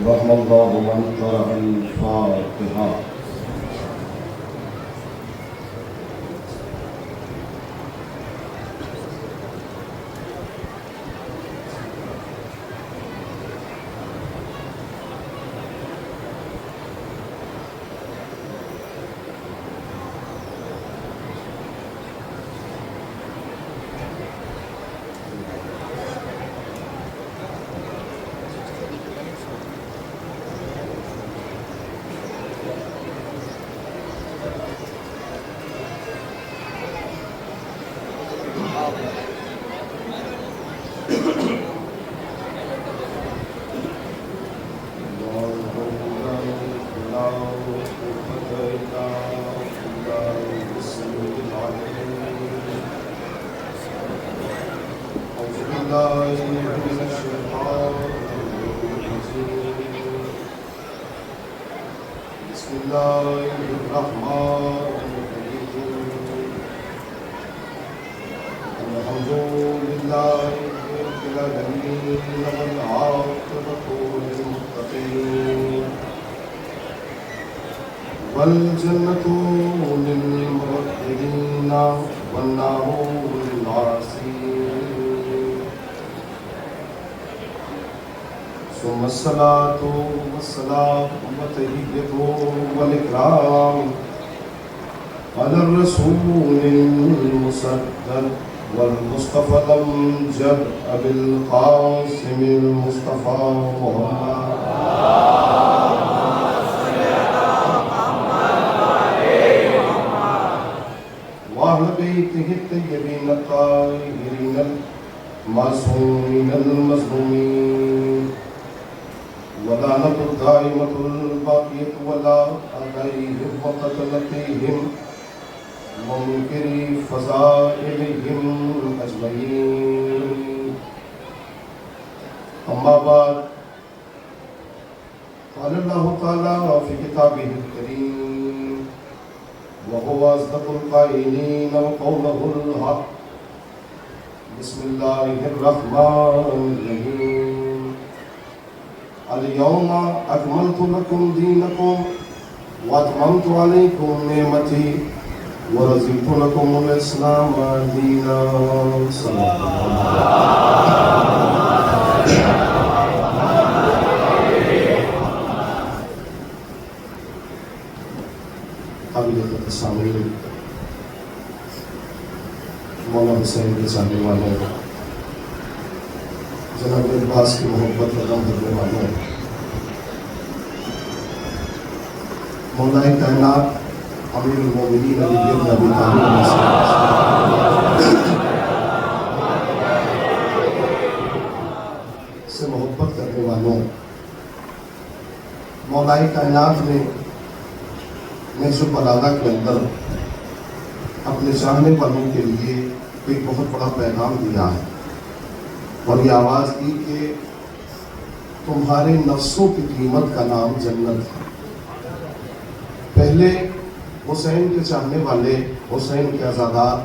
رحم الله من قرأ الفاتحة. بسم الله الرحمن الرحيم. الحمد لله رب العالمين والعاقبة للمتقين والجنة للموحدين والنار للعاصين. ثم الصلاة والسلام والتحية والإكرام على الرسول المسدد والمصطفى الأمجد أبي القاسم المصطفى محمد وأهل بيته الطيبين الطاهرين المعصومين المظلومين ولعنة الدائمة الباقية ولا عليهم وقتلتهم ومنكري فضائلهم أجمعين. أما بعد، قال الله تعالى في كتابه الكريم وهو أصدق القائلين وقوله الحق. بسم الله الرحمن الرحيم. اليوم أكملت لكم دينكم وأتممت عليكم نعمتي ورضيت لكم الإسلام دينا. صلى الله عليه وسلم. مولا حسین کے چاہنے والوں، جناب عباس کی محبت رقم کرنے والوں، مولا کائنات امیر المومنین علی بن ابی طالب سے محبت کرنے والوں، مولا کائنات نے نہج البلاغہ کے اندر اپنے چاہنے والوں کے لیے ایک بہت بڑا پیغام دیا ہے اور یہ آواز دی کہ تمہارے نفسوں کی قیمت کا نام جنت ہے۔ پہلے حسین کے چاہنے والے، حسین کے عزادار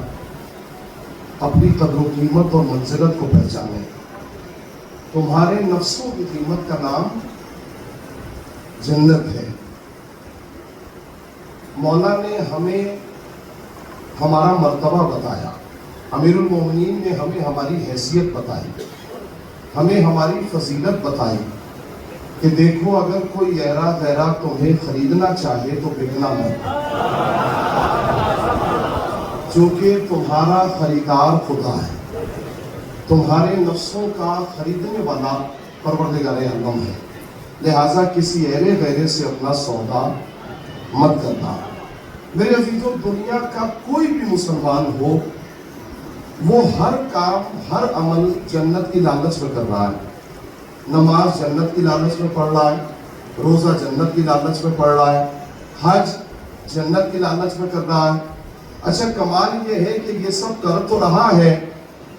اپنی قدر و قیمت اور منزلت کو پہچانے۔ تمہارے نفسوں کی قیمت کا نام جنت ہے۔ مولا نے ہمیں ہمارا مرتبہ بتایا، امیر المومنین نے ہمیں ہماری حیثیت بتائی، ہمیں ہماری فضیلت بتائی کہ دیکھو اگر کوئی غیرہ تمہیں خریدنا چاہے تو بکنا مت، چونکہ تمہارا خریدار خدا ہے، تمہارے نفسوں کا خریدنے والا پروردگار عالم ہے، لہٰذا کسی غیرے سے اپنا سودا مت کرنا۔ میرے عزیزوں، دنیا کا کوئی بھی مسلمان ہو، وہ ہر کام، ہر عمل جنت کی لالچ میں کر رہا ہے۔ نماز جنت کی لالچ میں پڑھ رہا ہے، روزہ جنت کی لالچ میں پڑھ رہا ہے، حج جنت کی لالچ میں کر رہا ہے۔ اچھا، کمال یہ ہے کہ یہ سب کر تو رہا ہے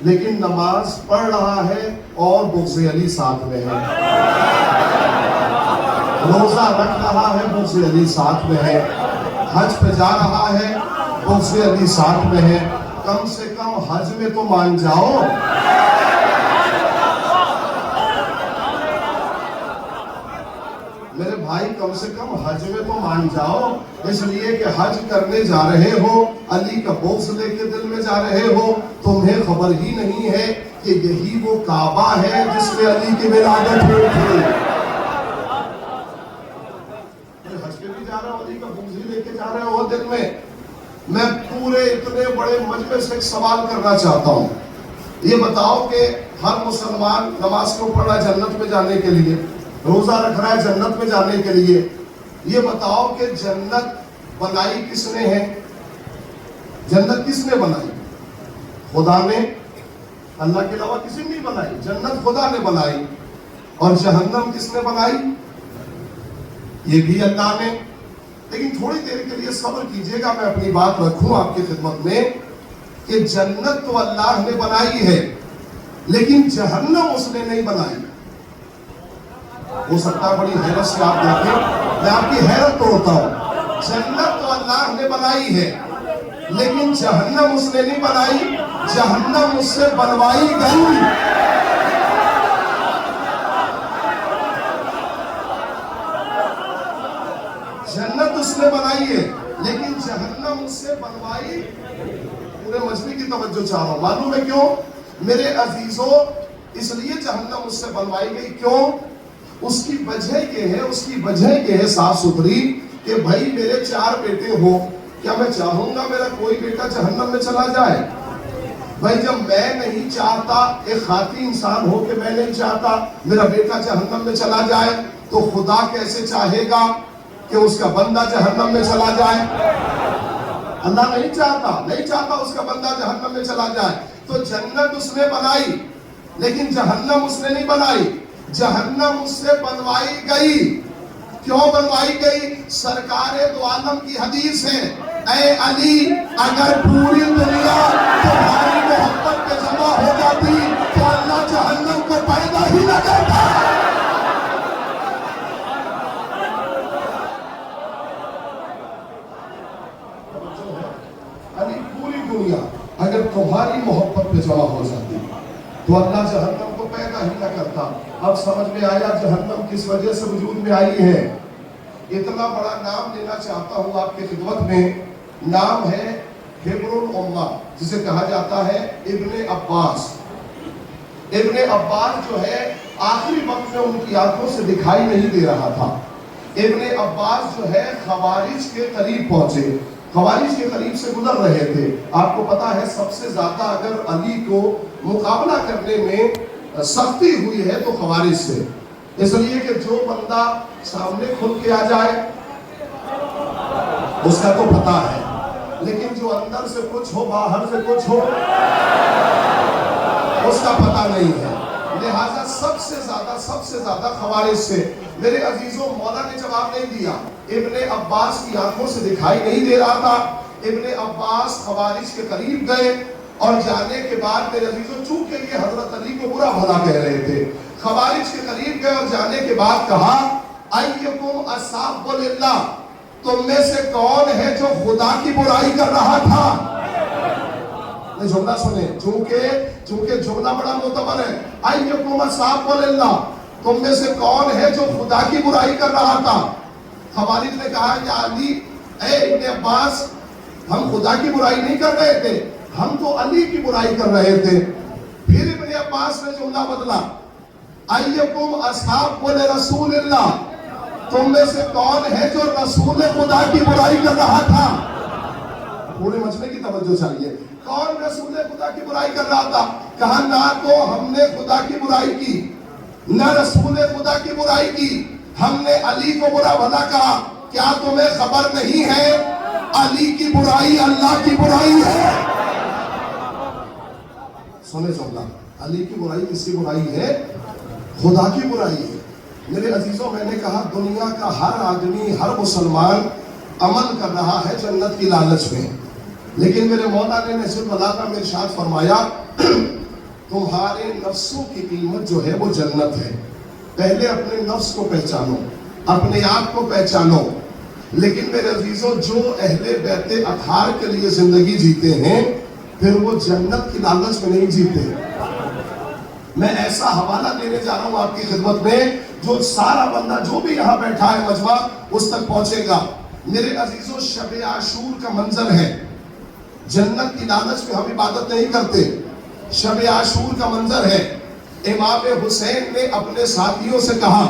لیکن نماز پڑھ رہا ہے اور بغض علی ساتھ میں ہے، روزہ رکھ رہا ہے، بغض علی ساتھ میں ہے، حج پہ جا رہا ہے، بغض علی ساتھ میں ہے۔ کم سے کم حج میں تو مان جاؤ۔ بھائی کم سے کم حج میں تو مان جاؤ، اس لیے کہ حج کرنے جا رہے ہو، علی کا بغض لے کے دل میں جا رہے ہو، تمہیں خبر ہی نہیں ہے کہ یہی وہ کعبہ ہے جس میں علی کی ولادت ہوئی تھی۔ حج پہ بھی جا رہا ہوں، علی کا بغض ہی لے کے جا رہے ہو دل میں۔ میں پورے اتنے بڑے مجمع سے ایک سوال کرنا چاہتا ہوں، یہ بتاؤ کہ ہر مسلمان نماز کو پڑھ رہا ہے جنت میں جانے کے لیے، روزہ رکھ رہا ہے جنت میں جانے کے لیے، یہ بتاؤ کہ جنت بنائی کس نے ہے؟ جنت کس نے بنائی؟ خدا نے، اللہ کے علاوہ کسی نے نہیں بنائی۔ جنت خدا نے بنائی، اور جہنم کس نے بنائی؟ یہ بھی اللہ نے۔ لیکن تھوڑی دیر کے لیے صبر کیجئے گا، میں اپنی بات رکھوں آپ کی خدمت میں کہ جنت تو اللہ نے بنائی ہے، لیکن جہنم اس نے نہیں بنائی۔ ہو سکتا ہے بڑی حیرت سے آپ دیکھیں، میں آپ کی حیرت توڑتا ہوں۔ جنت تو اللہ نے بنائی ہے، لیکن جہنم اس نے نہیں بنائی، جہنم اس سے بنوائی گئی۔ جنت اس نے بنائی ہے، لیکن جہنم اس سے بنوائی۔ پورے مجمع کی توجہ چاہ رہا ہوں، معلوم ہے کیوں؟ میرے عزیزوں، اس لیے جہنم اس سے بنوائی گئی۔ کیوں؟ اس کی وجہ یہ ہے صاف ستھری کہ بھائی میرے 4 بیٹے ہو، کیا میں چاہوں گا میرا کوئی بیٹا جہنم میں چلا جائے؟ بھائی جب میں نہیں چاہتا، ایک خاطی انسان ہو کہ میں نہیں چاہتا میرا بیٹا جہنم میں چلا جائے، تو خدا کیسے چاہے گا کہ اس کا بندہ جہنم میں چلا جائے؟ اللہ نہیں چاہتا اس کا بندہ جہنم میں چلا جائے۔ تو جنت اس نے بنائی، لیکن جہنم اس نے نہیں بنائی، جہنم اس سے بنوائی گئی۔ کیوں بنوائی گئی؟ سرکار دو عالم کی حدیث ہے، اے علی اگر پوری دنیا تمہاری محبت پہ جمع ہو جاتی تو اللہ جہنم کو پیدا ہی نہ کرتا۔ علی پوری دنیا اگر تمہاری محبت پہ جمع ہو جاتی تو اللہ جہنم کو پیدا ہی نہ کرتا۔ اب سمجھ میں آیا جہنم کس وجہ سے وجود میں آئی ہے؟ اتنا بڑا نام لینا چاہتا ہوں آپ کی خدمت میں، نام ہے حبر الامہ، جسے کہا جاتا ہے ابن عباس۔ ابن عباس جو ہے آخری وقت میں ان کی آنکھوں سے دکھائی نہیں دے رہا تھا۔ ابن عباس جو ہے خوارج کے قریب پہنچے، خوارج کے قریب سے گزر رہے تھے۔ آپ کو پتا ہے سب سے زیادہ اگر علی کو مقابلہ کرنے میں سختی ہوئی ہے تو خوارج سے، اس لیے کہ جو بندہ سامنے کھل کے آ جائے اس کا تو پتا ہے، لیکن جو اندر سے کچھ ہو باہر سے کچھ ہو اس کا پتا نہیں ہے۔ لہذا سب سے زیادہ خوارج سے۔ میرے عزیزوں، مولا نے جواب نہیں دیا، ابن عباس کی آنکھوں سے دکھائی نہیں دے رہا تھا۔ ابن عباس خوارج کے قریب گئے، اور جانے کے بعد میرے عزیزوں چونکہ یہ حضرت علی کو برا بھلا کہہ رہے تھے، خوارج کے قریب گئے اور جانے کے بعد کہا ایکم اصحاب للہ، تم میں سے کون ہے جو خدا کی برائی کر رہا تھا؟ جملہ سنیں، چونکہ جملہ بڑا معتبر ہے۔ ایکم اصحاب للہ، تم میں سے کون ہے جو خدا کی برائی کر رہا تھا؟ خوارج نے کہا یا علی، اے ابن عباس، ہم خدا کی برائی نہیں کر رہے تھے، ہم تو علی کی برائی کر رہے تھے۔ پھر ابن عباس نے جملہ بدلا، ایکم اصحاب رسول اللہ، تم میں سے کون ہے جو رسول خدا کی برائی کر رہا تھا؟ پورے مجمع کی توجہ چاہیے، کون رسول خدا کی برائی کر رہا تھا؟ کہا نہ تو ہم نے خدا کی برائی کی، نہ رسول خدا کی برائی کی، ہم نے علی کو برا بھلا کہا۔ کیا تمہیں خبر نہیں ہے علی کی برائی اللہ کی برائی ہے؟ سنے جملہ، علی کی برائی کس کی برائی ہے؟ خدا کی برائی ہے۔ میرے عزیزوں، میں نے کہا دنیا کا ہر آدمی، ہر مسلمان عمل کر رہا ہے جنت کی لالچ میں، لیکن میرے مولا نے نہج البلاغہ میں ارشاد فرمایا تمہارے نفسوں کی قیمت جو ہے وہ جنت ہے۔ پہلے اپنے نفس کو پہچانو، اپنے آپ کو پہچانو۔ لیکن میرے عزیزوں، جو اہل بیت اطہار کے لیے زندگی جیتے ہیں پھر وہ جنت کی لالچ میں نہیں جیتے۔ میں ایسا حوالہ دینے جا رہا ہوں آپ کی خدمت میں جو سارا بندہ جو بھی یہاں بیٹھا ہے مجمع اس تک پہنچے گا. میرے عزیزوں شب عاشور کا منظر ہے. جنت کی لالچ میں ہم عبادت نہیں کرتے. شب عاشور کا منظر ہے. امام حسین نے اپنے ساتھیوں سے کہا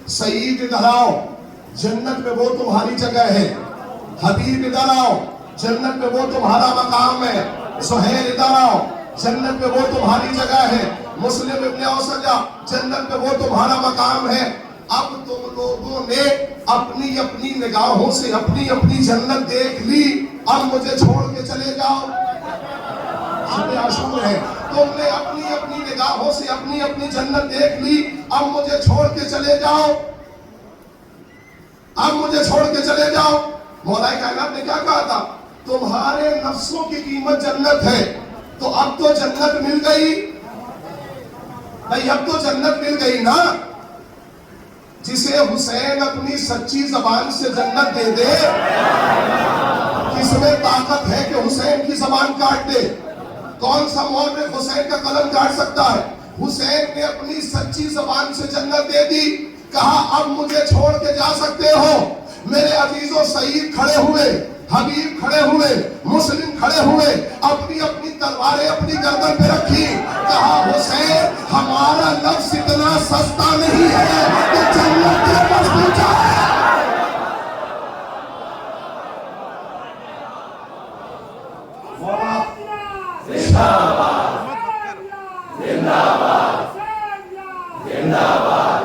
سعید ادھر آؤ, جنت میں وہ تمہاری جگہ ہے. حبیب ادھر آؤ, جنت میں وہ تمہارا مقام ہے. سہیل ادھر آؤ, جنت میں وہ تمہاری جگہ ہے. مسلم ابن اوسجا, جنت میں وہ تمہارا مقام ہے. اب تم لوگوں نے اپنی اپنی نگاہوں سے اپنی اپنی جنت دیکھ لی, اب مجھے چھوڑ کے چلے جاؤ. شب عاشور ہے. تم نے اپنی اپنی نگاہوں سے اپنی اپنی جنت دیکھ لی, اب مجھے چھوڑ کے چلے جاؤ. اب مجھے چھوڑ کے چلے جاؤ. مولا کائنات نے کیا کہا تھا؟ تمہارے نفسوں کی قیمت جنت ہے. تو اب تو جنت مل گئی بھائی, اب تو جنت مل گئی نا. جسے حسین اپنی سچی زبان سے جنت دے دے, کس میں طاقت ہے کہ حسین کی زبان کاٹ دے؟ کون سا مورخ حسین کا قلم کاٹ سکتا ہے؟ حسین نے اپنی سچی زبان سے جنت دے دی. کہا اب مجھے چھوڑ کے جا سکتے ہو. میرے عزیزوں سعید کھڑے ہوئے, حبیب کھڑے ہوئے, مسلم کھڑے ہوئے, اپنی اپنی تلواریں اپنی گردن پہ رکھی. کہا حسین ہمارا نفس اتنا سستا نہیں ہے کہ جنت کے پاس پہنچا ہے.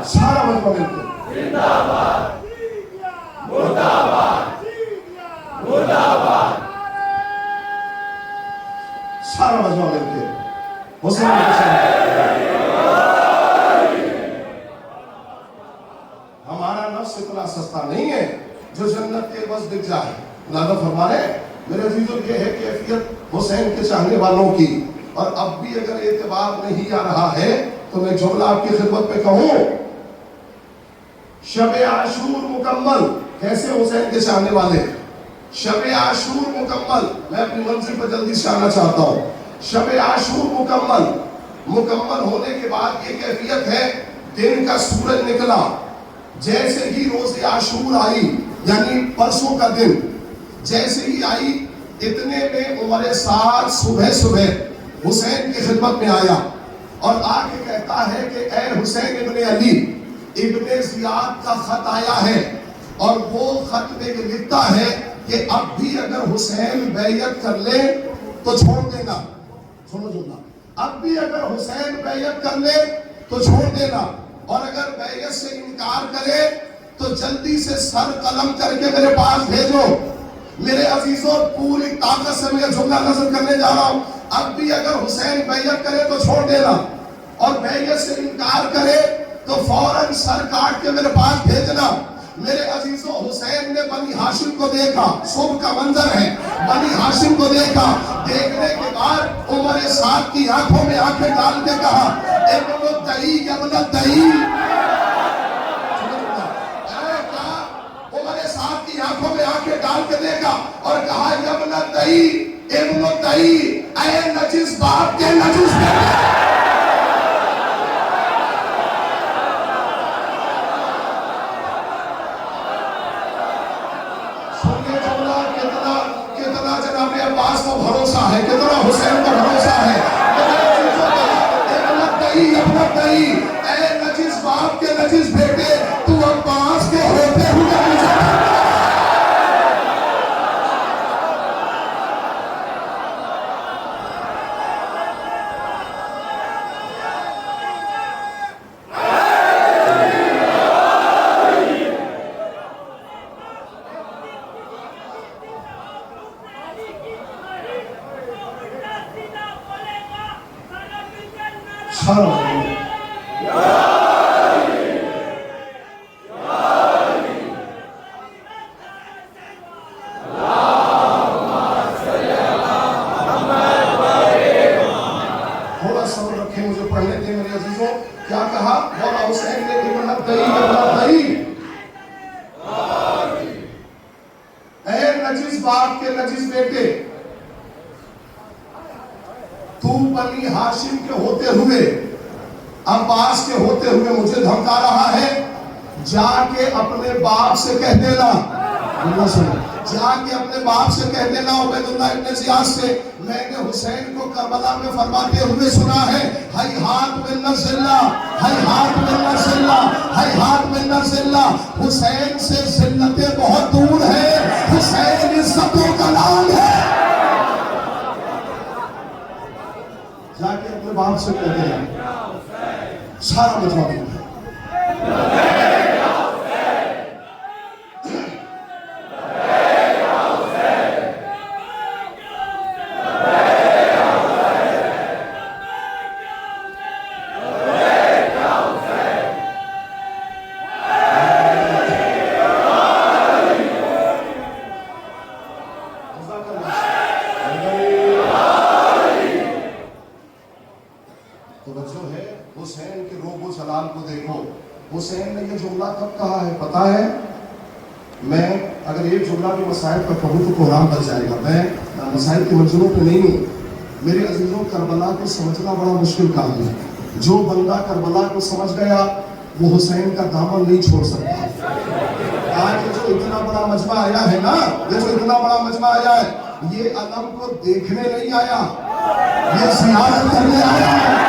سارا مجمع ملتے سارا مجمع ملتے حسین ہمارا نفس اتنا سستا نہیں ہے جو جنت کے بس دکھ جائے. اللہ فرما رہے میرے عزیزوں یہ ہے کیفیت حسین کے چاہنے والوں کی. اور اب بھی اگر اعتبار نہیں آ رہا ہے تو میں جملہ آپ کی خدمت پہ کہوں, شب عاشور مکمل. کیسے حسین کے چاہنے والے؟ شب عاشور مکمل. میں اپنی منزل پر جلدی سے آنا چاہتا ہوں. شب عاشور مکمل ہونے کے بعد یہ کیفیت ہے, دن کا سورج نکلا, جیسے ہی روز عاشور آئی یعنی پرسوں کا دن جیسے ہی آئی, اتنے میں عمر سعد صبح حسین کی خدمت میں آیا اور آ کے کہتا ہے کہ اے حسین ابن علی, ابن زیاد کا خط آیا ہے اور وہ خط میں لکھتا ہے کہ اب بھی اگر حسین بیعت کر لے تو چھوڑ دینا. سنو جملہ, اب بھی اگر حسین بیعت کر لے تو چھوڑ دینا, اور اگر بیعت سے انکار کرے تو جلدی سے سر قلم کر کے میرے پاس بھیجو. میرے عزیزوں پوری طاقت سے میں جملہ نظر کرنے جا رہا ہوں. اب بھی اگر حسین بیعت کرے تو چھوڑ دینا, اور بیعت سے انکار کرے تو فوراً سر کاٹ کے میرے پاس بھیجنا. میرے عزیزوں حسین نے بنی ہاشم کو دیکھا, صبح کا منظر ہے, بنی ہاشم کو دیکھا. دیکھنے کے بعد عمر سعد کی آنکھوں میں آنکھیں ڈال کے کہا ابن الدعی ابن الدعی. عمر سعد کی آنکھوں میں آنکھیں ڈال کے دیکھا اور کہا ابن الدعی ابن الدعی, اے نجس باپ کے نجس بیٹے. کتنا جناب عباس کو بھروسہ ہے, کتنا حسین کو بھروسہ ہے. ابن الدعی, اے نجس باپ کے نجس بیٹے, تو عباس کے ہوتے ہوئے مجھے باپ کے نجس بیٹے, تو بنی ہاشم کے ہوتے ہوئے عباس کے ہوتے ہوئے مجھے دھمکا رہا ہے، جا کے اپنے باپ سے کہہ دینا، جا کے اپنے باپ سے کہہ دینا عبید اللہ ابن زیاد سے، میں نے حسین کو کربلا میں فرماتے ہوئے سنا ہے، ہیہات من نصر اللہ، ہیہات من نصر اللہ، ہیہات من نصر اللہ۔ حسین سے ذلتیں بہت دور ہے، حسین عزتوں کا نام ہے۔ جا کے اپنے باپ سے کہہ دینا، سارا مجمع دوں گا۔ حسین کے روب و جلال کو دیکھو۔ حسین نے یہ جملہ کب کہا ہے پتا ہے؟ میں اگر ایک جملہ بھی مسائل پر کہوں تو قرآن بن جائے گا، میں مسائل کی منزلوں پہ نہیں ہوں۔ میرے عزیزوں، کربلا کو سمجھنا بڑا مشکل کام ہے۔ جو بندہ کربلا کو سمجھ گیا وہ حسین کا دامن نہیں چھوڑ سکتا۔ آج جو اتنا بڑا مجمع آیا ہے نا، یہ جو اتنا بڑا مجمع آیا ہے، یہ علم کو دیکھنے نہیں آیا، یہ زیارت کرنے آیا ہے۔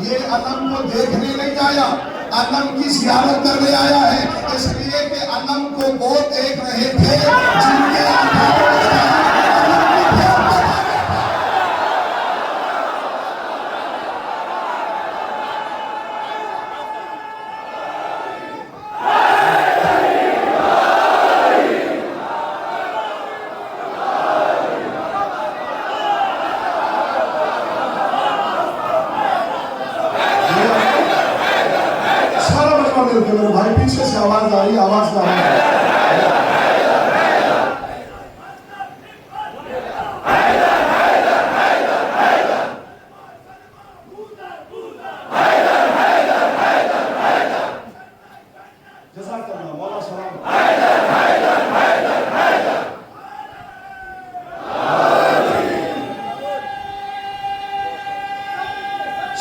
یہ علم کو دیکھنے نہیں آیا، علم کی زیارت کرنے آیا ہے، اس لیے کہ علم کو وہ دیکھ رہے تھے جن کے میرے بھائی پیچھے سے آواز آ رہی ہے، آواز نہ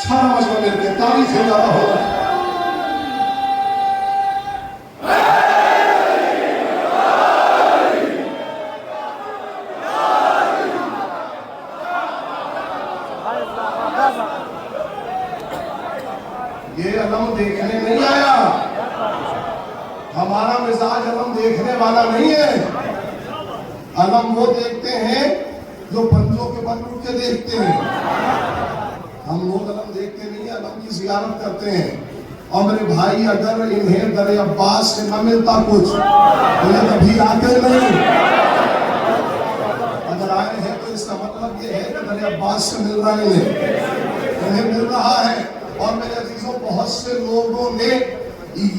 سارا مجمع مل کے تاریخ سے زیادہ ہو رہا ہے۔ یہ علم دیکھنے نہیں آیا، ہمارا مزاج علم دیکھنے والا نہیں ہے۔ علم وہ دیکھتے ہیں جو پنجوں کے بن اٹھ کے دیکھتے ہیں۔ ہم لوگ علم دیکھتے نہیں، علم کی زیارت کرتے ہیں۔ اور میرے بھائی، اگر انہیں در عباس سے نہ ملتا کچھ تو یہ کبھی آتے نہیں۔ اگر آئے ہیں تو اس کا مطلب یہ ہے کہ در عباس سے مل رہے ہیں، انہیں مل رہا ہے۔ اور میرے عزیزوں، بہت سے لوگوں نے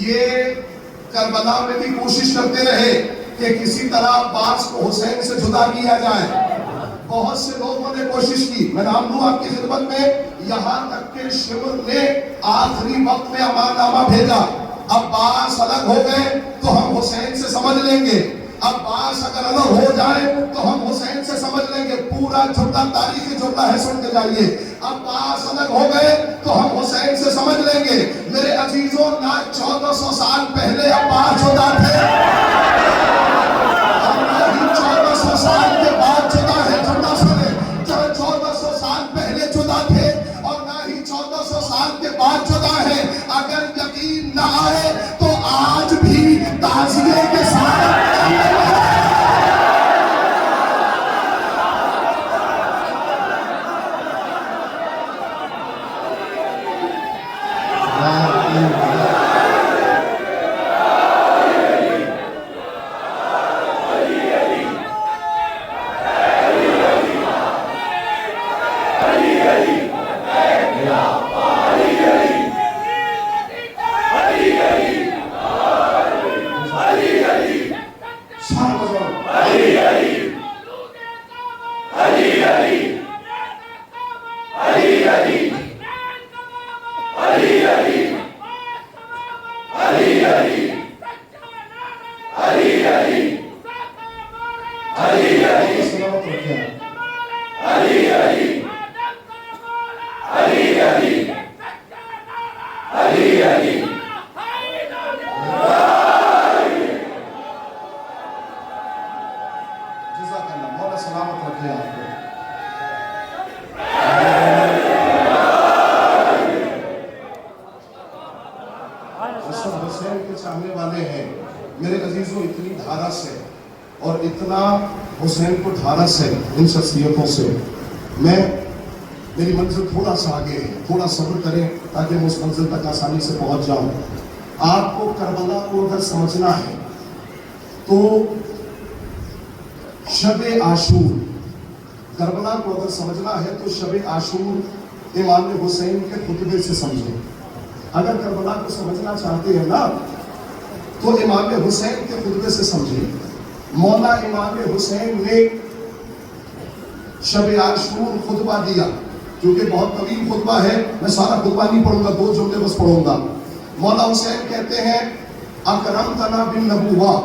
یہ کربلا میں بھی کوشش کرتے رہے کہ کسی طرح عباس کو حسین سے جدا کیا جائے۔ بہت سے لوگوں نے کوشش کی، میں نام لوں آپ کی خدمت میں، یہاں تک کہ شمر نے آخری وقت میں امانامہ بھیجا، عباس الگ ہو گئے تو ہم حسین سے سمجھ لیں گے، عباس اگر الگ ہو جائے تو ہم حسین سے سمجھ لیں گے۔ پورا جملہ تاریخی جملہ ہے، سن کے جائیے۔ عباس الگ ہو گئے تو ہم حسین سے سمجھ لیں گے۔ میرے عزیزوں، نہ 1400 سال پہلے عباس جدا تھے، اور نہ ہی 1400 سال کے بعد جدا ہے۔ جملہ سنیں، 1400 سال پہلے جدا تھے اور نہ ہی 1400 سال کے بعد جدا ہے۔ اگر یقین نہ آئے تو آج بھی تعزیے کے ساتھ علی سیدنا حسین کو ڈھارس ہے ان شخصیتوں سے. میری منزل تھوڑا سا آگے ہے, تھوڑا صبر کریں تاکہ میں اس منزل تک آسانی سے پہنچ جاؤں. آپ کو کربلا کو اگر سمجھنا ہے تو شب عاشور, کربلا کو اگر سمجھنا ہے تو شب عاشور امام حسین کے خطبے سے سمجھیں. اگر کربلا کو سمجھنا چاہتے ہیں نا تو امام حسین کے خطبے سے سمجھیں. مولا امام حسین نے شب عاشور خطبہ دیا, کیونکہ بہت طویل خطبہ ہے, میں سارا خطبہ نہیں پڑھوں گا, 2 جملے بس پڑھوں گا. مولا حسین کہتے ہیں اکرمتنا بالنبوہ,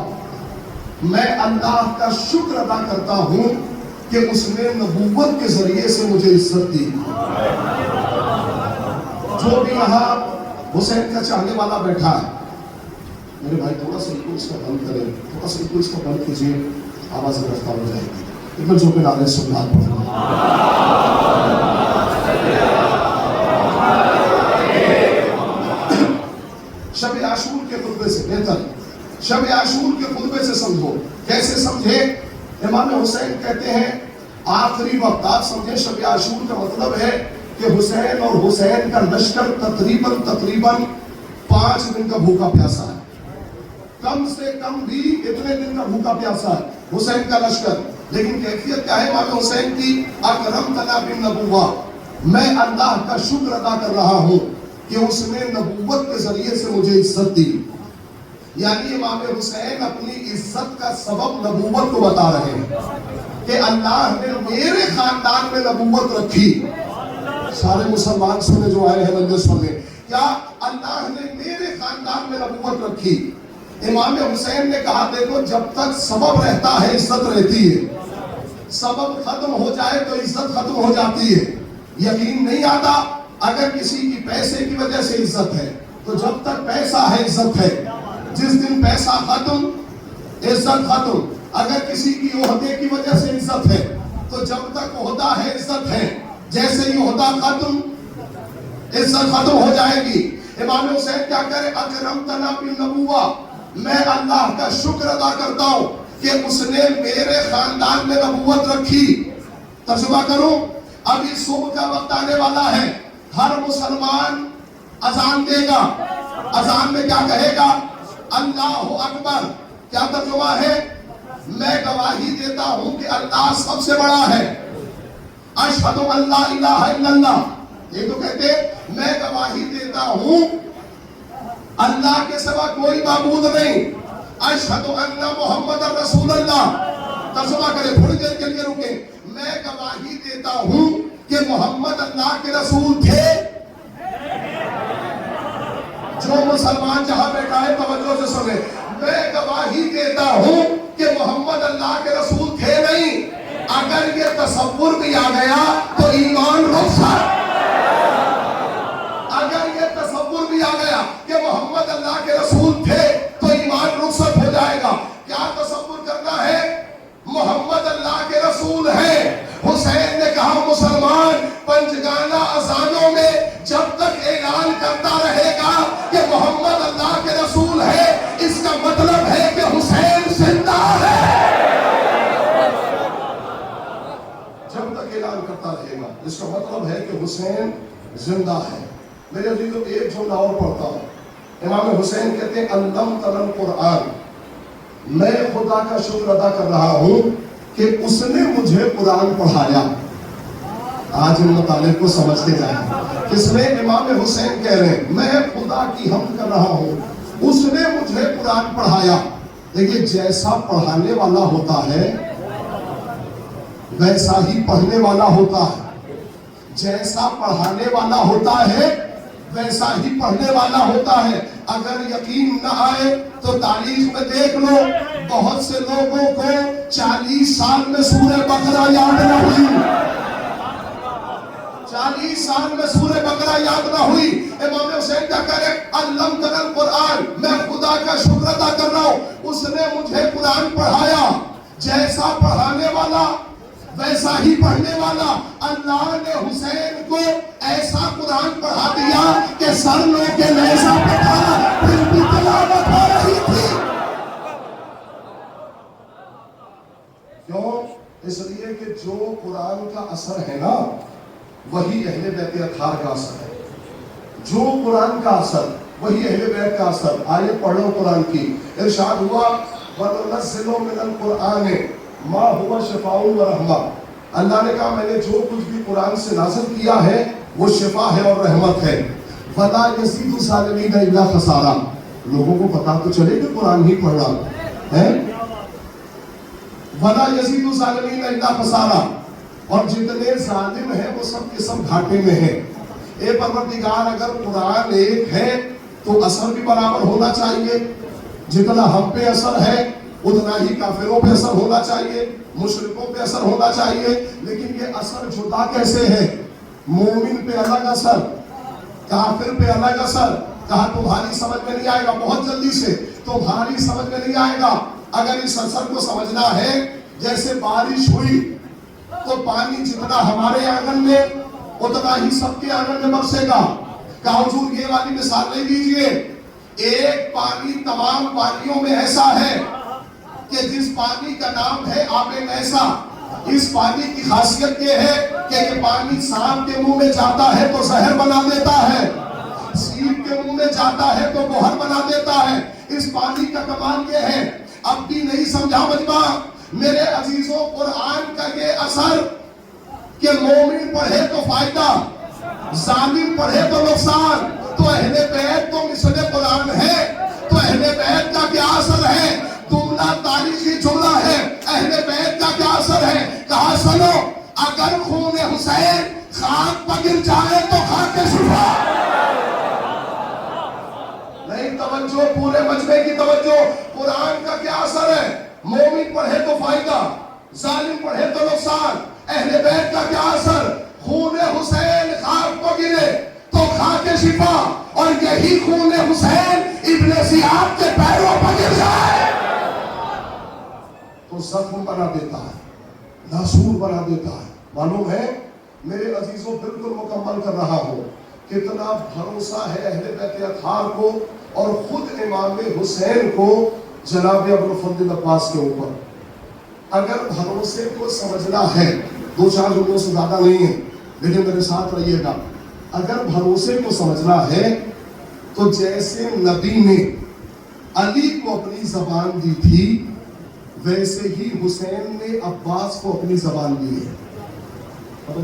میں اللہ کا شکر ادا کرتا ہوں کہ اس نے نبوت کے ذریعے سے مجھے عزت دی. جو بھی یہاں حسین کا چاہنے والا بیٹھا ہے, میرے بھائی تھوڑا سا اس کا بند کریں, تھوڑا سا اس کا بند کیجیے, آواز رفتار ہو جائے گی. ایک جو پہ نعرہ سبحان اللہ. شب عاشور کے خطبے سے بہتر شب عاشور کے خطبے سے سمجھو. کیسے سمجھے؟ امام حسین کہتے ہیں آخری وقت. آپ سمجھیں شب عاشور کا مطلب ہے کہ حسین اور حسین کا لشکر تقریباً 5 دن کا بھوکا پیاسا ہے, کم سے کم بھی اتنے دن کا بھوکا پیاسا ہے حسین کا لشکر. لیکن کیفیت کیا ہے امام حسین کی؟ اکرمتنا بالنبوہ, میں اللہ کا شکر ادا کر رہا ہوں کہ اس نے نبوت کے ذریعے سے مجھے عزت دی. یعنی امام حسین اپنی عزت کا سبب نبوت کو بتا رہے ہیں کہ اللہ نے میرے خاندان میں نبوت رکھی. سارے مسلمان سنے جو آئے ہیں مجلس میں, کیا اللہ نے میرے خاندان میں نبوت رکھی. امام حسین نے کہا دیکھو جب تک سبب رہتا ہے عزت رہتی ہے, سبب ختم ہو جائے تو عزت ختم ہو جاتی ہے. یقین نہیں آتا اگر کسی کی پیسے کی وجہ سے عزت ہے تو جب تک پیسہ ہے عزت ہے, جس دن پیسہ ختم عزت ختم. اگر کسی کی عہدے کی وجہ سے عزت ہے تو جب تک عہدہ ہے عزت ہے, جیسے ہی عہدہ ختم عزت ختم ہو جائے گی. امام حسین کیا کرے؟ اکرمتنا بالنبوہ, میں اللہ کا شکر ادا کرتا ہوں کہ اس نے میرے خاندان میں نبوت رکھی. ترجمہ کروں, ابھی صبح کا وقت آنے والا ہے, ہر مسلمان اذان دے گا. اذان میں کیا کہے گا؟ اللہ اکبر. کیا ترجمہ ہے؟ میں گواہی دیتا ہوں کہ اللہ سب سے بڑا ہے. اشہد ان لا الہ الا اللہ, یہ تو کہتے میں گواہی دیتا ہوں اللہ کے سوا کوئی معبود نہیں. اشہد ان محمد رسول اللہ. ترجمہ کرے, تھوڑی دیر کے لیے رکیں. میں گواہی دیتا ہوں کہ محمد اللہ کے رسول تھے. جو مسلمان جہاں بیٹھا ہے توجہ سے سنیں, میں گواہی دیتا ہوں کہ محمد اللہ کے رسول تھے نہیں. اگر یہ تصور بھی آ گیا تو ایمان رخصت. اگر یہ تصور بھی آ گیا کہ محمد اللہ کے رسول تھے تو ایمان رخصت ہو جائے گا. کیا تصور کرنا ہے؟ محمد اللہ کے رسول ہے. حسین نے کہا مسلمان پنجگانہ اذانوں میں جب تک اعلان کرتا رہے گا کہ محمد اللہ کے رسول ہے, اس کا مطلب ہے کہ حسین زندہ ہے. جب تک اعلان کرتا رہے گا اس کا مطلب ہے کہ حسین زندہ ہے. میرے عزیزو ایک جملہ اور پڑھتا ہوں. امام حسین کہتے ہیں علم تلن قرآن, میں خدا کا شکر ادا کر رہا ہوں کہ اس نے مجھے قرآن پڑھایا. آج ان مطالب کو سمجھتے جائیں. کس نے؟ امام حسین کہہ رہے ہیں میں خدا کی حمد کر رہا ہوں, اس نے مجھے قرآن پڑھایا. دیکھیے جیسا پڑھانے والا ہوتا ہے ویسا ہی پڑھنے والا ہوتا ہے. جیسا پڑھانے والا ہوتا ہے ویسا ہی پڑھنے والا ہوتا ہے. اگر یقین نہ آئے تو تاریخ میں دیکھ لو, بہت سے لوگوں کو 40 سال میں سورہ بقرہ یاد نہ ہوئی. 40 سال میں سورہ بقرہ یاد نہ ہوئی. امام حسین کیا کہہ رہے؟ علم تلن قرآن, میں خدا کا شکر ادا کر رہا ہوں اس نے مجھے قرآن پڑھایا. جیسا پڑھانے والا ویسا ہی پڑھنے والا. اللہ نے حسین کو ایسا قرآن پڑھا دیا کہ سر لے کے نیزہ پہ تھا پھر بھی تلاوت ہو رہی تھی. جو قرآن کا اثر ہے نا وہی اہل بیت اطہار کا اثر ہے. جو قرآن کا اثر وہی اہل بیت کا اثر. آیت پڑھ لو قرآن کی. ارشاد ہوا وَنُنَزِّلُ مِنَ الْقُرْآنِ مَا هُوَ شِفَاءٌ وَرَحْمَةٌ. اللہ نے کہا میں نے جو کچھ بھی قرآن سے نازل کیا ہے وہ شفا ہے اور رحمت ہے. فَلَا يَزِيدُ الظَّالِمِينَ إِلَّا خَسَارًا. لوگوں کو پتا تو چلے کہ قرآن ہی پڑھ رہا ہے. وَلَا يَزِيدُ الظَّالِمِينَ إِلَّا خَسَارًا. اور جتنے ظالم ہیں وہ سب کے سب گھاٹے میں ہیں. اے پروردگار اگر قرآن ایک ہے تو اثر بھی برابر ہونا چاہیے. جتنا ہم پہ اثر ہے اتنا ہی کافروں پہ اثر ہونا چاہیے, مشرکوں پہ اثر ہونا چاہیے. لیکن یہ اثر جدا کیسے ہے؟ مومن پہ الگ اثر, کافر پہ الگ اثر. کہا تمہاری سمجھ میں نہیں آئے گا, بہت جلدی سے تمہاری سمجھ میں نہیں آئے گا. اگر اس اثر کو سمجھنا ہے جیسے بارش ہوئی تو پانی جتنا ہمارے آنگن میں اتنا ہی سب کے آنگن میں برسے گا. کہا حضور یہ والی مثال نہیں دیجئے. ایک پانی تمام پانیوں میں ایسا ہے کہ جس پانی کا نام ہے آب میسا. اس پانی کی خاصیت یہ ہے کہ یہ پانی سانپ کے منہ میں جاتا ہے تو زہر بنا دیتا ہے, سیب کے منہ میں جاتا ہے تو گوہر بنا دیتا ہے. اس پانی کا کمال یہ ہے. اب بھی نہیں سمجھا مجمع میرے عزیزوں, قرآن کا یہ اثر کہ مومن پڑھے تو فائدہ, ظالم پڑھے تو نقصان. تو اہل بیت تو مثل قرآن ہے. تو اہل بیت کا کیا اثر ہے؟ جملہ تاریخی جملہ ہے. اہل بیت کا کیا اثر ہے؟ کہا سنو, اگر خون حسین خاک پر گر جائے تو خاک شفا. نہیں توجہ, پورے مجمع کی توجہ. قرآن کا کیا اثر ہے؟ مومن پڑھے تو فائدہ, ظالم پڑھے تو نقصان. اہل بیت کا کیا اثر؟ خون حسین خاک کو گرے تو خاک شفا. اور یہی خون حسین ابن زیاد کے پیروں پر گر جائے تو زخم بنا دیتا ہے, ناسور بنا دیتا ہے. معلوم ہے میرے عزیزوں, بالکل مکمل کر رہا ہوں کتنا بھروسہ ہے اہل بیت اطہار کو اور خود امام حسین کو جناب ابوالفضل عباس کے اوپر. اگر بھروسے کو سمجھنا ہے, دو چار جملوں سے زیادہ نہیں ہے لیکن میرے ساتھ رہیے گا. اگر بھروسے کو سمجھنا ہے تو جیسے نبی نے علی کو اپنی زبان دی تھی ویسے ہی حسین نے عباس کو اپنی زبان دی ہے.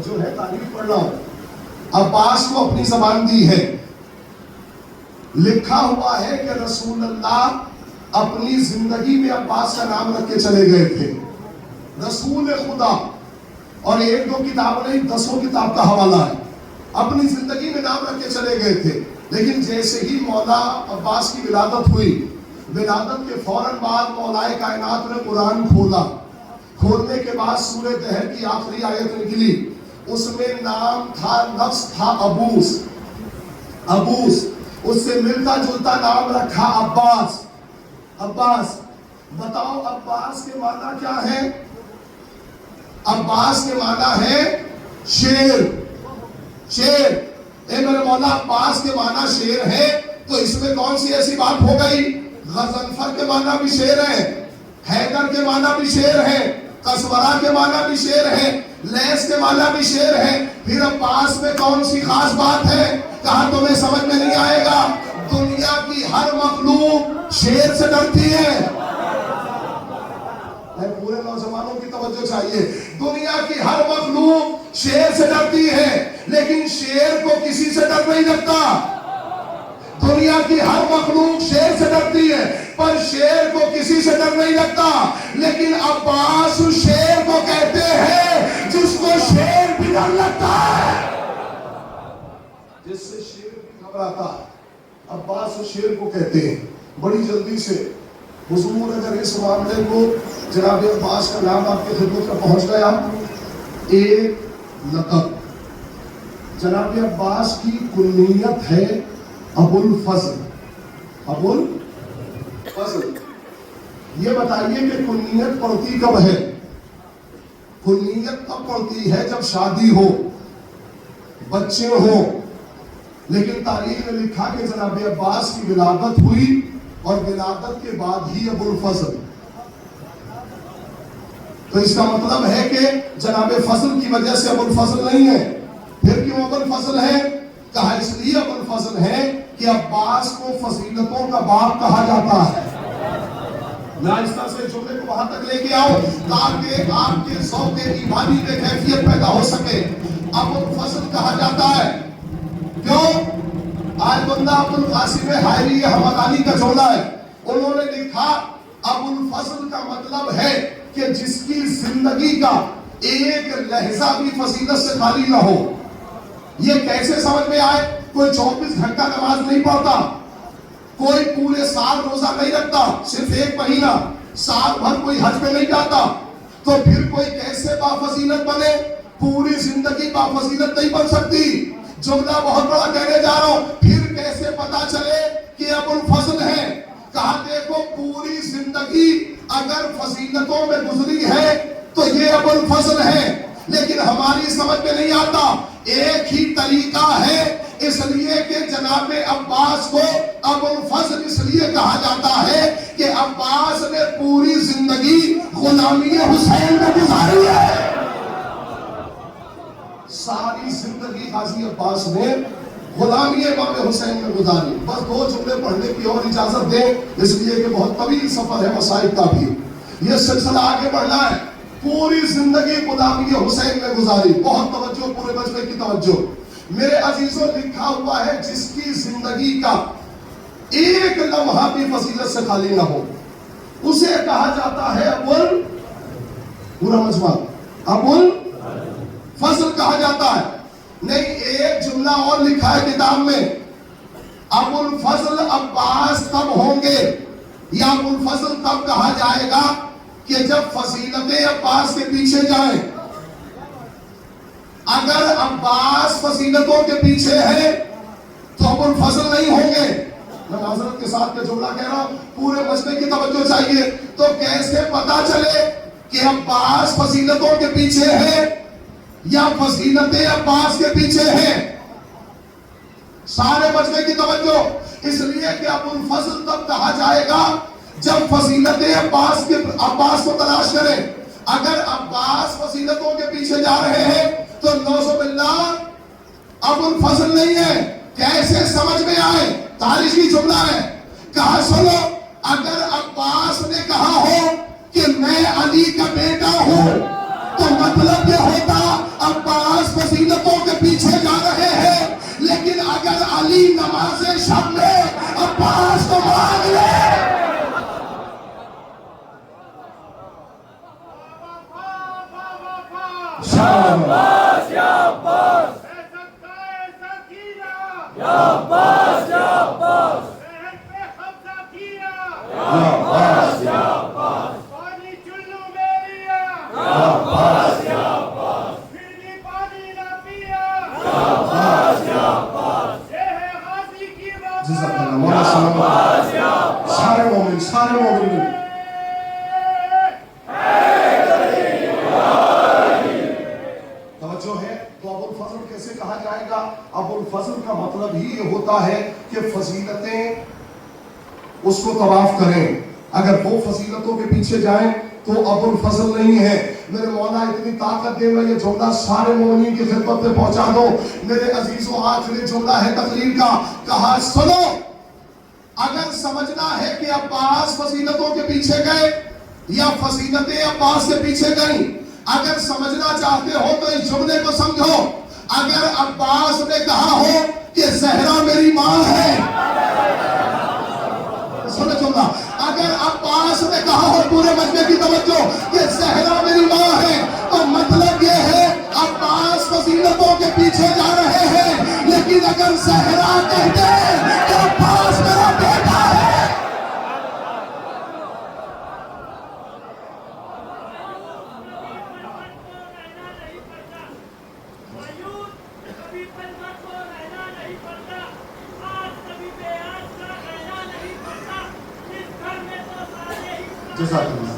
جو ہے تعریف پڑھ رہا ہوں, عباس کو اپنی زبان دی ہے. لکھا ہوا ہے کہ رسول اللہ اپنی زندگی میں عباس کا نام رکھ کے چلے گئے تھے. رسول خدا, اور ایک دو کتاب نہیں, 10 کتاب کا حوالہ ہے. اپنی زندگی میں نام رکھ کے چلے گئے تھے. لیکن جیسے ہی مولا عباس کی ولادت ہوئی, ولادت کے فوراً بعد مولائے کائنات نے قرآن کھولا. کھولنے کے بعد سورہ دہر کی آخری آیت نکلی, اس میں نام تھا, لفظ تھا ابوس. ابوس اس سے ملتا جلتا نام رکھا عباس. عباس, بتاؤ عباس کے معنی کیا ہے؟ عباس کے معنی ہے شیر. شیر, اے میرے مولا عباس کے معنی شیر ہے تو اس میں کون سی ایسی بات ہو گئی؟ غضنفر کے معنی بھی شیر ہے, حیدر کے معنی بھی شیر ہے, قصورہ کے معنی بھی شیر ہے, لیس کے معنی بھی شیر ہے. پھر عباس میں کون سی خاص بات ہے؟ کہا تمہیں سمجھ میں نہیں آئے گا. دنیا کی ہر مخلوق شیر سے ڈرتی ہے. پورے نوجوانوں کی توجہ چاہیے. دنیا کی ہر مخلوق شیر سے ڈرتی ہے لیکن شیر کو کسی سے ڈر نہیں لگتا. دنیا کی ہر مخلوق شیر سے ڈرتی ہے پر شیر کو کسی سے ڈر نہیں لگتا. لیکن عباس شیر کو کہتے ہیں جس کو شیر بھی ڈر لگتا ہے, جس سے شیر بھی گھبراتا ہے. عباس شیر کو کہتے ہیں. بڑی جلدی سے حضور اگر اس معاملے کو, جناب عباس کا نام آپ کی خدمت میں پہنچ گیا. ایک لقب, جناب عباس کی کنیت ہے ابو الفضل. ابو الفضل, یہ بتائیے کہ کنیت پڑتی کب ہے؟ کنیت تب پڑتی ہے جب شادی ہو, بچے ہوں. لیکن تاریخ میں لکھا کہ جناب عباس کی ولادت ہوئی اور ولادت کے بعد ہی ابو الفضل. تو اس کا مطلب ہے کہ جناب فضل کی وجہ سے ابو الفضل نہیں ہے. پھر کیوں ابو الفضل ہے؟ کہا اس لیے ابو الفضل ہے کہ عباس کو فضیلتوں کا باپ کہا جاتا ہے. میں اس طرح سے جملے کو وہاں تک لے کے آؤ تاکہ آپ کے ذوق ایمانی میں کیفیت پیدا ہو سکے. ابو الفضل کہا جاتا ہے کیوں؟ آج بندہ ابو القاسم حائری حمدانی کا جملہ ہے. انہوں نے لکھا ابو الفضل کا مطلب ہے کہ جس کی زندگی کا ایک لحظہ بھی فضیلت سے خالی نہ ہو. یہ کیسے سمجھ میں آئے؟ کوئی 24 گھنٹہ نماز نہیں پڑھتا، کوئی پورے سال روزہ نہیں رکھتا، صرف ایک مہینہ، سال بھر کوئی حج میں نہیں جاتا، تو پھر کوئی کیسے بافضیلت بنے؟ پوری زندگی بافضیلت نہیں بن سکتی. جملہ بہت بڑا کہنے جا رہا ہوں. پھر کیسے پتا چلے کہ ابو الفضل ہے؟ کہا دیکھو پوری زندگی اگر فضیلتوں میں گزری ہے تو یہ ابو الفضل ہے. لیکن ہماری سمجھ میں نہیں آتا. ایک ہی طریقہ ہے، اس لیے کہ جناب عباس کو ابو الفضل اس لیے کہا جاتا ہے کہ عباس نے پوری زندگی غلامی حسین میں گزاری ہے. ساری زندگی غازی عباس نے غلامی امام حسین میں گزاری. بس 2 جملے پڑھنے کی اور اجازت دیں، اس لیے کہ بہت طویل سفر ہے مسائل کا بھی. یہ سلسلہ آگے بڑھنا ہے. پوری زندگی غلامی حسین میں گزاری. بہت توجہ، پورے مجمع کی توجہ. میرے عزیزوں لکھا ہوا ہے جس کی زندگی کا ایک لمحہ بھی فضیلت سے خالی نہ ہو اسے کہا جاتا ہے پورا مجمع ابو الفضل کہا جاتا ہے. نہیں، ایک جملہ اور لکھا ہے کتاب میں، ابو الفضل عباس تب ہوں گے یا ابو الفضل تب کہا جائے گا کہ جب فضیلتیں عباس کے پیچھے جائیں. اگر عباس فضیلتوں کے پیچھے ہے تو ابو الفضل نہیں ہوں گے. میں معذرت کے ساتھ میں جملہ کہہ رہا ہوں، پورے مجمع کی توجہ چاہیے. تو کیسے پتا چلے کہ عباس فضیلتوں کے پیچھے ہے یا فضیلتیں عباس کے پیچھے ہیں؟ سارے مجمع کی توجہ. اس لیے کہ ابو الفضل تب کہا جائے گا جب فضیلتیں عباس کو تلاش کریں. اگر عباس فضیلتوں کے پیچھے جا رہے ہیں تو نوز باللہ ابو الفضل نہیں ہے. کیسے سمجھ میں آئے؟ تاریخ کی جملہ ہے. کہا سنو، اگر عباس نے کہا ہو کہ میں علی کا بیٹا ہوں تو مطلب یہ ہوتا عباس فضیلتوں کے پیچھے جا رہے ہیں. لیکن اگر علی نماز شب میں عباس کو مانگ لے، شاباش یا عباس، یا عباس یا عباس، یا عباس یا عباس، یا عباس یا عباس، یا عباس یا عباس. جزاک اللہ مولا سلام. سارے مومن، سارے مومن توجہ ہے. تو ابو الفضل کیسے کہا جائے گا؟ ابو الفضل کا مطلب ہی یہ ہوتا ہے کہ فضیلتیں اس کو طواف کریں. اگر وہ فضیلتوں کے پیچھے جائیں تو ابو الفضل نہیں ہے. میرے مولا اتنی طاقت دے، میں یہ جملہ سارے مومنین کی خدمت میں پہنچا دو. میرے عزیزوں آخری جملہ ہے تقریر کا. کہا سنو، اگر سمجھنا ہے کہ عباس فضیلتوں کے پیچھے گئے یا فضیلتیں عباس کے پیچھے گئیں، اگر سمجھنا چاہتے ہو تو اس جملے کو سمجھو. اگر عباس نے کہا ہو کہ زہرا میری ماں ہے، سنو جملہ، اگر عباس نے کہا ہو، پورے مجمع کی توجہ، کہ زہرا میری ماں ہے، تو مطلب یہ ہے عباس فضیلتوں کے پیچھے جا رہے ہیں. لیکن اگر زہرا کہتے ہیں کہ عباس میرا بیٹا ہے، جزاک اللہ.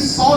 100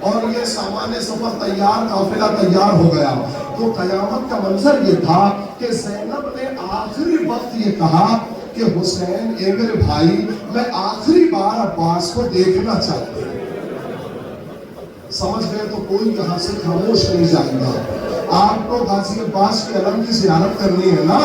اور یہ سامان سفر تیار، قافلہ تیار ہو گیا، تو قیامت کا منظر یہ تھا کہ زینب نے آخری وقت یہ کہا کہ حسین اے میرے بھائی، میں آخری بار عباس کو دیکھنا چاہتی ہوں۔ سمجھ گئے تو کوئی یہاں سے خاموش نہیں جائے گا۔ آپ کو غازی عباس کے علم کی زیارت کرنی ہے نا،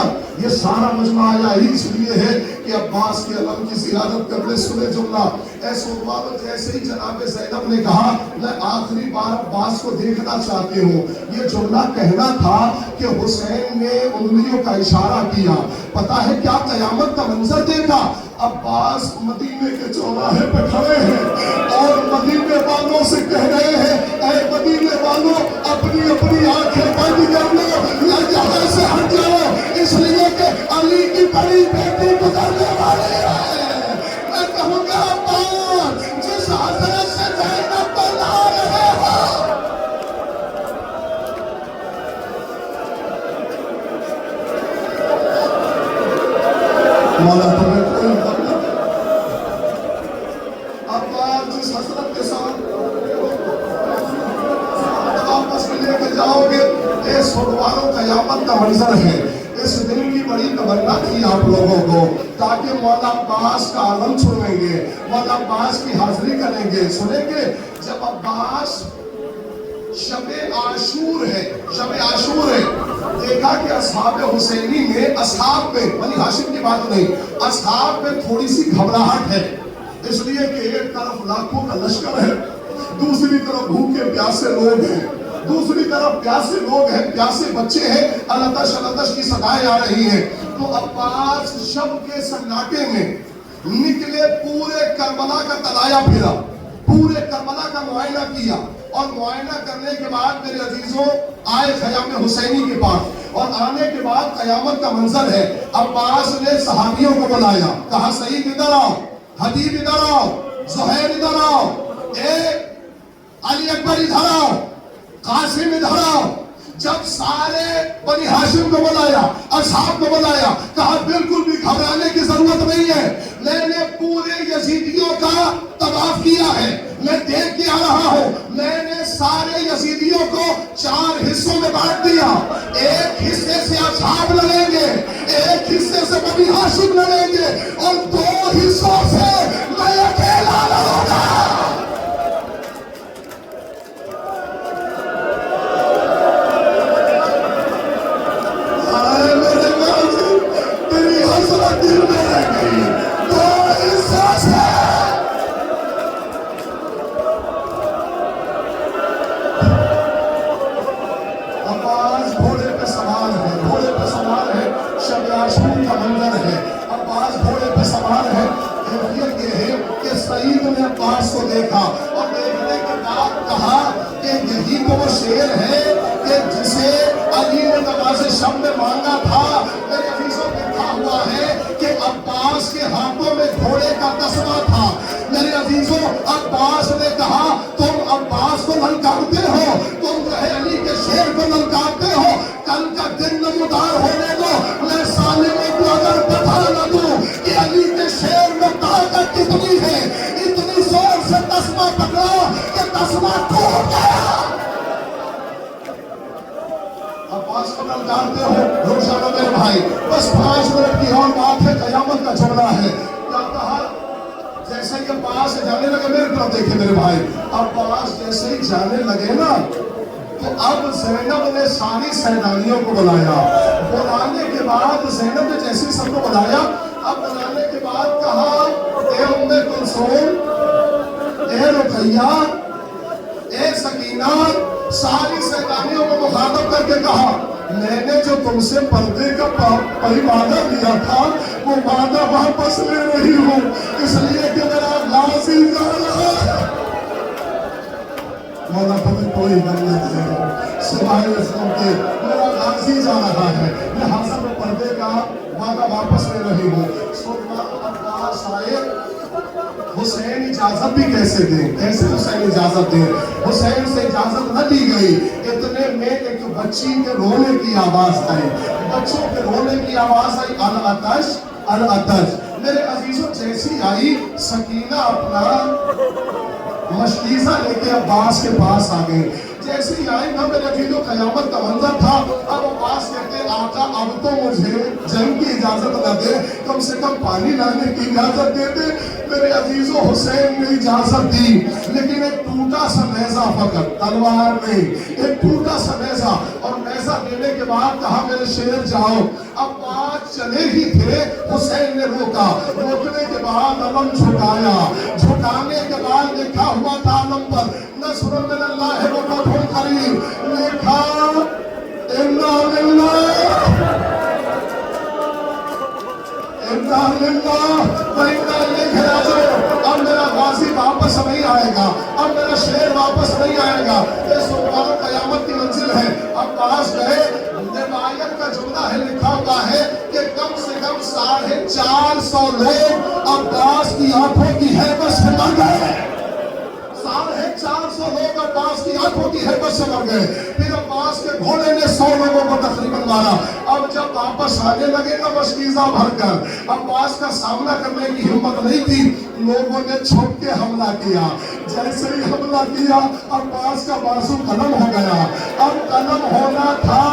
یہ سارا مجمع آیا ہی اس لیے ہے کہ عباس کے علم کی زیارت کرنے۔ سنے جملہ، اے سنوالو، جیسے ہی جناب زینب نے کہا میں آخری بار عباس کو دیکھنا چاہتی ہوں، یہ جملہ کہنا تھا کہ حسین نے انگلیوں کا اشارہ کیا۔ پتا ہے کیا قیامت کا منظر دیکھا؟ عباس مدینے کے چوراہے پہ کھڑے ہیں اور مدینے والوں سے کہہ رہے ہیں، اے مدینے والوں، اپنی اپنی آنکھیں بند کر لو یا یہاں سے ہٹ جاؤ، اس لیے کہ علی کی بڑی بیٹی گزرنے والی ہے۔ میں کہوں گا عباس، جس حضرت سے زینب کو لا رہے ہو، مولا تمہیں کوئی عباس جس حضرت کے ساتھ واپس میں لے کے جاؤ گے، اے سنواروں، قیامت کا منظر ہے۔ اس دن کی بڑی تمنا تھی آپ لوگوں کو، تاکہ مولا عباس کا عالم سنیں گے، مولا عباس کی حاضری کریں گے، سنیں گے۔ جب عباس شب عاشور ہے، شب عاشور ہے، دیکھا کہ اصحاب حسینی میں، اصحاب میں، بنی ہاشم کی بات نہیں، اصحاب میں تھوڑی سی گھبراہٹ ہے، اس لیے کہ ایک طرف لاکھوں کا لشکر ہے، دوسری طرف بھوکے پیاسے لوگ ہیں، دوسری طرف پیاسے لوگ ہیں، پیاسے بچے ہیں، الاتش الاتش کی صدائیں آ رہی ہیں۔ تو عباس شب کے سناٹے میں نکلے، پورے کربلا کا تلایا پھرا، پورے کربلا کا معائنہ کیا، اور معائنہ کرنے کے بعد میرے عزیزوں آئے خیام حسینی کے پاس، اور آنے کے بعد قیامت کا منظر ہے۔ عباس نے صحابیوں کو بلایا، کہا سعید ادھر آؤ، حبیب ادھر آؤ، زہیر ادھر آؤ، اے علی اکبر ادھر آؤ، قاسم ادھر آؤ۔ جب سارے بنی ہاشم کو بلایا، اصحاب کو بلایا، کہا بالکل بھی گھبرانے کی ضرورت نہیں ہے، میں نے پورے یزیدیوں کا طواف کیا ہے، میں دیکھ کے آ رہا ہوں، میں نے سارے یزیدیوں کو 4 حصوں میں بانٹ دیا، ایک حصے سے اصحاب لڑیں گے، ایک حصے سے بنی ہاشم لڑیں گے، اور 2 حصوں سے میں اکیلا لڑوں گا۔ سعید نے عباس کو دیکھا، اور دیکھنے کے بعد کہا کہ یہی تو وہ شیر ہے کہ جسے علی نے نماز شب میں مانگا تھا۔ میرے عزیزوں لکھا ہوا ہے کہ عباس کے ہاتھوں میں گھوڑے کا تسمہ تھا۔ میرے عزیزوں، عباس نے کہا تم عباس کو للکارتے ہو، تم جو ہے علی کے شیر کو للکارتے ہو، کل کا دن نمودار ہونے دو، میں سالموں کو اگر بتا نہ دوں کہ علی کے شیر میں طاقت کتنی ہے، اتنی زور سے تسمہ پکڑا کہ تسمہ ٹوٹ گیا۔ عباس کو للکارتے ہو، رک جانا میرے بھائی، بس 5 منٹ کی اور بات ہے، قیامت کا جملہ ہے۔ کیا کہا؟ جیسے ہی عباس جانے لگے، میرے طرف دیکھیں میرے بھائی، عباس جیسے ہی جانے لگے نا، تو اب زینب نے ساری سیدانیوں کو بلایا، بلانے کے بعد زینب نے جیسے سب کو بلایا، اب بلانے کے بعد کہا اے ام کلثوم، اے رقیہ، اے سکینہ، ساری سیدانیوں کو مخاطب کر کے کہا میں نے جو تم سے پردے کا وعدہ لیا تھا وہ وعدہ واپس لے رہی ہوں، اس لیے کہ میرا غازی جا رہا ہے۔ مولا تمہیں کوئی غم نہ دے سوائے اسلام کے، میرا غازی جا رہا ہے، لہٰذا میں پردے کا وعدہ واپس لے رہی ہوں۔ عباس آئے، حسین اجازت بھی کیسے دیں، کیسے حسین اجازت دیں؟ حسین سے اجازت نہ دی گئی، اتنے میں ایک بچی کے رونے کی آواز آئی، بچوں کے رونے کی آواز آئی، العطش العطش۔ میرے عزیزوں جیسی آئی، سکینہ اپنا مشکیزہ لے کے عباس کے پاس آ گئے. جیسے ہی آئے نا میرے عزیزو قیامت کا منظر تھا. اب عباس کہتے ہیں آقا اب تو مجھے جنگ کی اجازت نہ دے, کم سے کم پانی لانے کی اجازت دے دے. میرے عزیزو حسین نے اجازت دی, لیکن ایک ٹوٹا سا نیزہ فقط, تلوار نہیں, ایک ٹوٹا سا نیزہ. اور نیزہ دینے کے بعد کہا میرے شیر جاؤ. عباس چلے ہی تھے, حسین نے روکا. روکنے کے بعد علم جھکایا. جھکانے کے بعد لکھا ہوا تھا علم پر نصر من اللہ و فتح قریب, لکھا انا للہ و انا الیہ راجعون. اب میرا غازی واپس نہیں آئے گا, اب میرا شیر واپس نہیں آئے گا. یہ سبحان قیامت کی منزل ہے. عباس گئے, روایت کا جملہ ہے, لکھا ہوا ہے کہ کم سے کم 450 لوگ عباس کی آنکھوں کی ہیبت سے مر گئے. 450 لوگ عباس کی آنکھوں کی ہیبت سے مر گئے. پھر عباس کے گھوڑے نے 100 لوگوں کو تقریباً مارا. اب جب واپس آنے لگے نا مشکیزہ بھر کر, عباس کا سامنا کرنے کی ہمت نہیں تھی. لوگوں نے چھپ کے حملہ کیا. جیسے ہی حملہ کیا عباس کا بازو قلم ہو گیا. اب قلم ہونا تھا,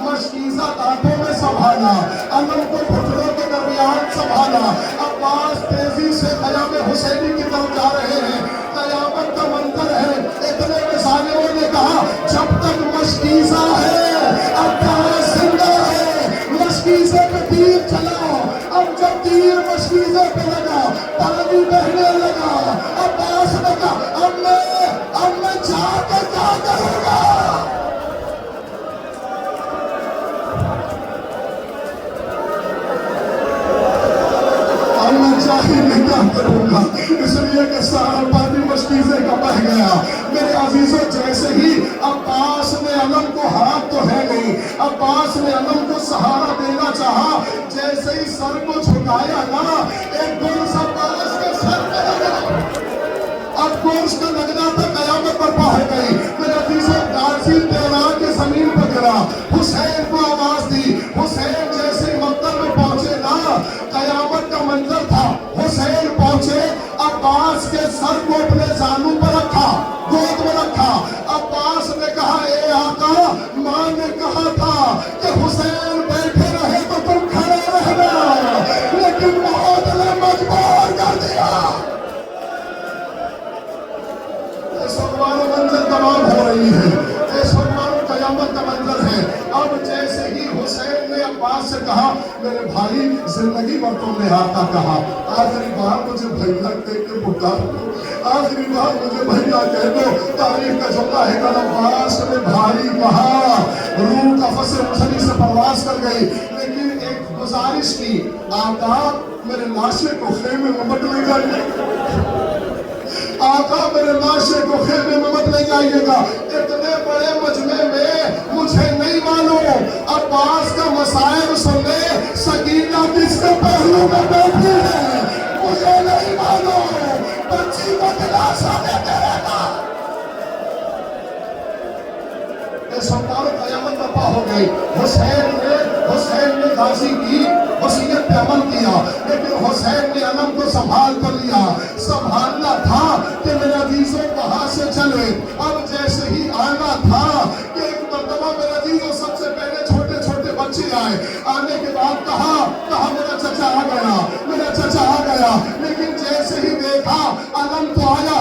مشکیزہ دانتوں میں سنبھالا, علم کو گھٹنوں کے درمیان سنبھالا. عباس تیزی سے خیام حسینی کی طرف جا رہے ہیں. قیامت کا منظر ہے. اتنے میں ظالموں نے کہا جب تک مشکیزہ ہے عباس زندہ ہے, مشکیزے پہ تیر چلاؤ. اب جب تیر مشکیزے پہ لگا, پانی بہنے لگا. عباس نے کہا اب میں جا کے کیا کروں گا. اب میں چاہیے میں کیا کروں گا, اس لیے کہ سارا پانی مشکیزے کا بہ گیا. میرے عزیزوں جیسے ہی عباس نے علم کو, ہاتھ تو ہے نہیں, عباس نے علم کو سہارا دینا چاہا. جیسے ہی سر کو جھکایا نا, ایک گرز عباس کے سر پہ لگا. اب گرز کا لگنا تھا قیامت برپا ہو گئی. میرے عزیزوں غازی تیرا کے زمین پر گرا. حسین کو آواز دی. حسین جیسے مقتل میں پہنچے نا, قیامت کا منظر تھا. حسین پہنچے, عباس کے سر کو اپنے زانوں پر رکھا, گود میں رکھا. عباس نے کہا اے آقا, ماں نے کہا تھا کہ حسین بیٹھے رہے تو تم کھڑے رہنا, لیکن موت نے مجبور کر دیا. اس وقت منظر تمام ہو رہی ہے. اس وقت قیامت کا منظر ہے. اب جیسے ہی حسین نے عباس سے کہا میرے بھائی زندگی بھر تم نے آقا کہا, آخری بار مجھے بھیا کہہ کے پکار دو, آخری بار مجھے بھیا کہہ دو. تاریخ کا جملہ ہے کہ عباس نے بھائی کہا, روح قفس مصری سے پرواز کر گئی. لیکن ایک گزارش کی, آقا میرے لاشے کو خیمے میں مت لے جائیے, آقا میرے لاشے کو خیمے میں مت لے جائیے گا. اتنے بڑے مجمع میں مجھے نہیں معلوم عباس کا مسائل سن لے, سکینہ کس کے پہلو میں بیٹھی ہے مجھے نہیں معلوم. بچی کو دلاسا دیتے رہنا. اس وقت قیامت برپا ہو گئی. حسین نے غازی کی وصیت پہ عمل کیا, لیکن حسین نے علم کو سنبھال کر لیا. سنبھالنا تھا کہ میرے عزیزوں کہاں سے چلے. اب جیسے ہی آنا تھا کہ ایک مرتبہ میرے عزیزوں سب سے پہلے چھوٹے چھوٹے بچے آئے. آنے کے بعد کہا میرا چچا آ گیا, میرا چچا آ گیا. لیکن جیسے ہی دیکھا علم تو آیا